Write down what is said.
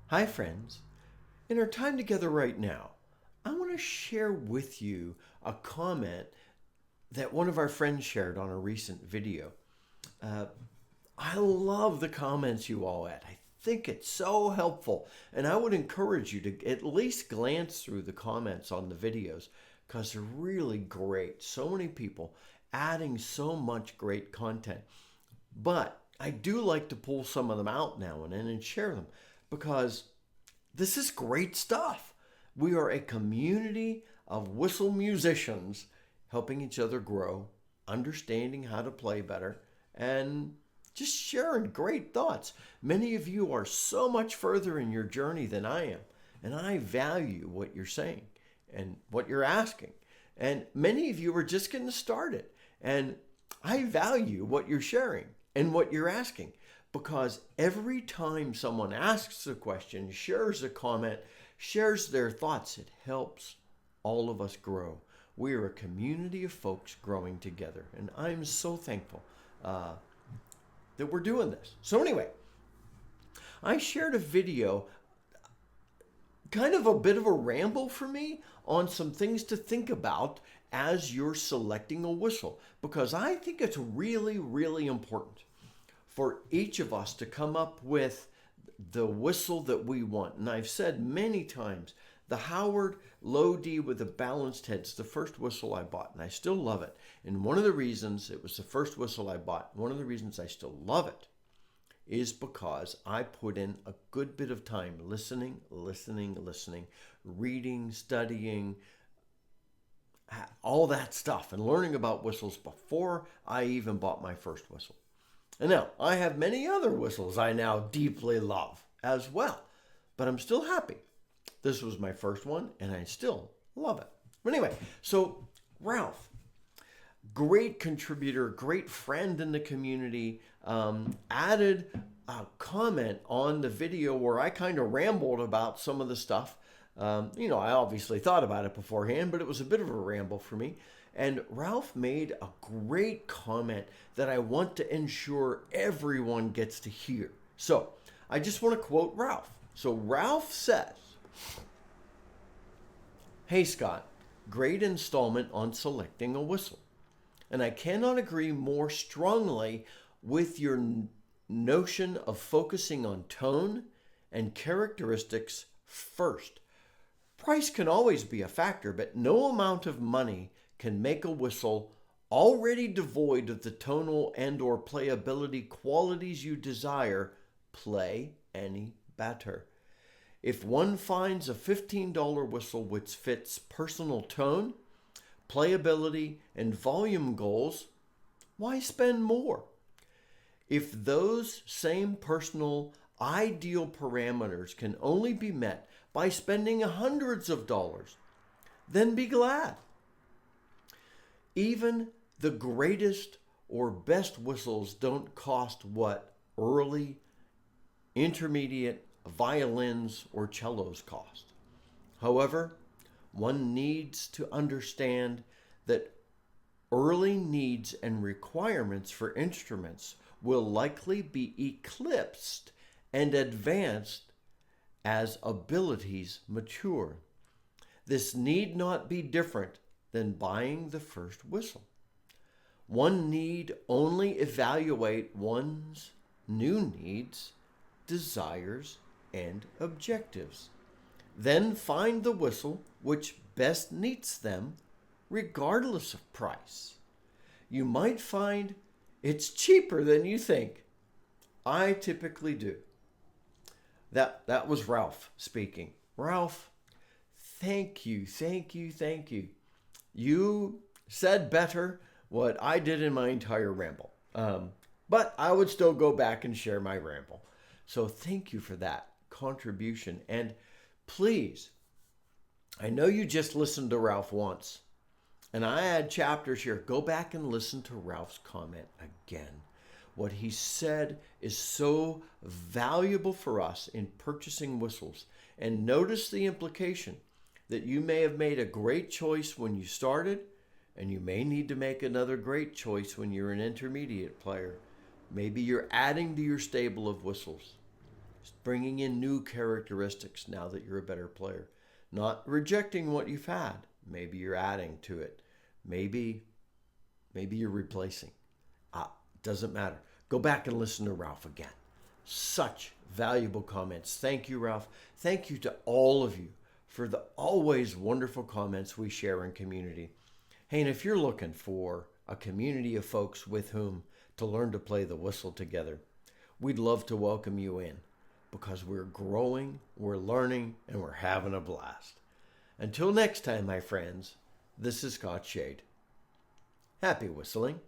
Hi, friends. In our time together right now, I want to share with you a comment that one of our friends shared on a recent video. Uh, I love the comments you all add. I think it's so helpful. And I would encourage you to at least glance through the comments on the videos because they're really great. So many people adding so much great content. But I do like to pull some of them out now and then and share them because this is great stuff. We are a community of whistle musicians helping each other grow, understanding how to play better, and just sharing great thoughts. Many of you are so much further in your journey than I am, and I value what you're saying and what you're asking. And many of you are just getting started, and I value what you're sharing and what you're asking because every time someone asks a question, shares a comment, shares their thoughts, it helps all of us grow. We are a community of folks growing together, and I'm so thankful uh, that we're doing this. So, anyway, I shared a video, kind of a bit of a ramble for me on some things to think about as you're selecting a whistle, because I think it's really, really important for each of us to come up with the whistle that we want. And I've said many times, the Howard Low D with the balanced head's the first whistle I bought, and I still love it. And one of the reasons it was the first whistle I bought, one of the reasons I still love it, is because I put in a good bit of time listening, reading, studying, all that stuff, and learning about whistles before I even bought my first whistle. And now, I have many other whistles I now deeply love as well, but I'm still happy. This was my first one, and I still love it. But anyway, so Ralph, great contributor, great friend in the community, added a comment on the video where I kind of rambled about some of the stuff. I obviously thought about it beforehand, but it was a bit of a ramble for me. And Ralph made a great comment that I want to ensure everyone gets to hear. So I just want to quote Ralph. So Ralph says, "Hey Scott, great installment on selecting a whistle. And I cannot agree more strongly with your notion of focusing on tone and characteristics first. Price can always be a factor, but no amount of money can make a whistle already devoid of the tonal and or playability qualities you desire play any better. If one finds a $15 whistle which fits personal tone, playability, and volume goals, why spend more? If those same personal ideal parameters can only be met by spending hundreds of dollars, then be glad. Even the greatest or best whistles don't cost what early, intermediate violins or cellos cost. However, one needs to understand that early needs and requirements for instruments will likely be eclipsed and advanced as abilities mature. This need not be different than buying the first whistle. One need only evaluate one's new needs, desires, and objectives. Then find the whistle which best meets them, regardless of price. You might find it's cheaper than you think. I typically do." That was Ralph speaking. Ralph, thank you, thank you, thank you. You said better what I did in my entire ramble. But I would still go back and share my ramble. So thank you for that contribution. And please, I know you just listened to Ralph once, and I had chapters here. Go back and listen to Ralph's comment again. What he said is so valuable for us in purchasing whistles. And notice the implication that you may have made a great choice when you started, and you may need to make another great choice when you're an intermediate player. Maybe you're adding to your stable of whistles. bringing in new characteristics now that you're a better player. Not rejecting what you've had. Maybe you're adding to it. Maybe you're replacing. Doesn't matter. Go back and listen to Ralph again. Such valuable comments. Thank you, Ralph. Thank you to all of you for the always wonderful comments we share in community. Hey, and if you're looking for a community of folks with whom to learn to play the whistle together, we'd love to welcome you in, because we're growing, we're learning, and we're having a blast. Until next time, my friends, this is Scott Shade. Happy whistling.